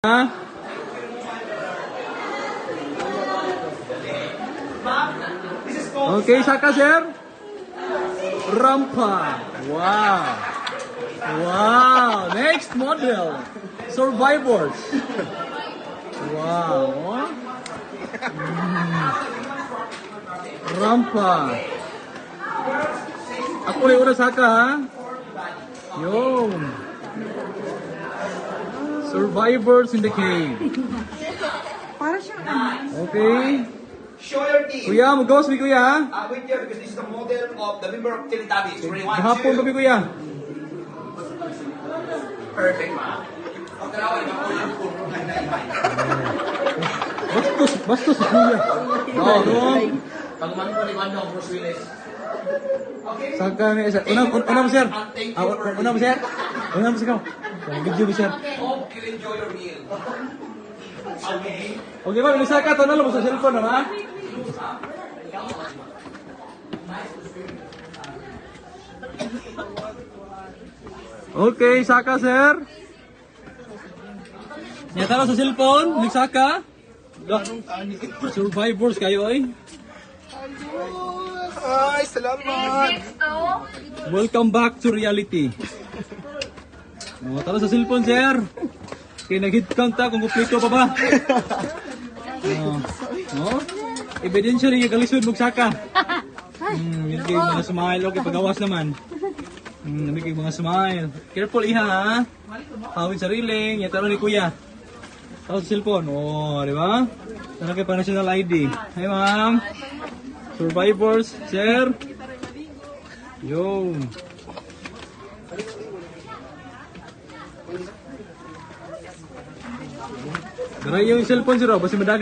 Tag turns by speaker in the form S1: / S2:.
S1: Okay, Saka sir. Rampa. Wow. Wow. Next model. Survivors. Wow. Rampa. Ako yung una Saka ha. Yo. Survivors in the cave. Okay.
S2: Show your team.
S1: Kuya, mag-gawas mi kuya.
S2: Wait here because this is the model of the member of Teletubbies. Ready, one,
S1: Gahapon
S2: two.
S1: kami kuya.
S2: Perfect, ma.
S1: Bastos si kuya. Oh,
S2: Pag-umano ko ni Wanda ang Bruce Willis. Okay.
S1: Saka mi sir. Una mo sir. Una mo sir. Una mo sir. Video mo sir.
S2: Hope you enjoy your meal.
S1: Okay ba, Saka to na mo sa cellphone na ba? Okay, Saka sir. Nyata na sa cellphone, ni Saka. Survivors kayo ay.
S2: Ay, salamat.
S1: Welcome back to reality. Tara sa cellphone sir. Okay, nag-hit count ta kung kumpleto pa ba. Ebidensya rin yung kalisod mong Saka. Yung mga smile, okay, pagawas naman. Yung mga smile. Careful iha ha. Hawin sarili, yataro ni kuya. Tapos cellphone, di ba? Sana kayo pa national ID. Hi ma'am. Survivors, sir. Yo. Garay yung cellphone sir, basta madagang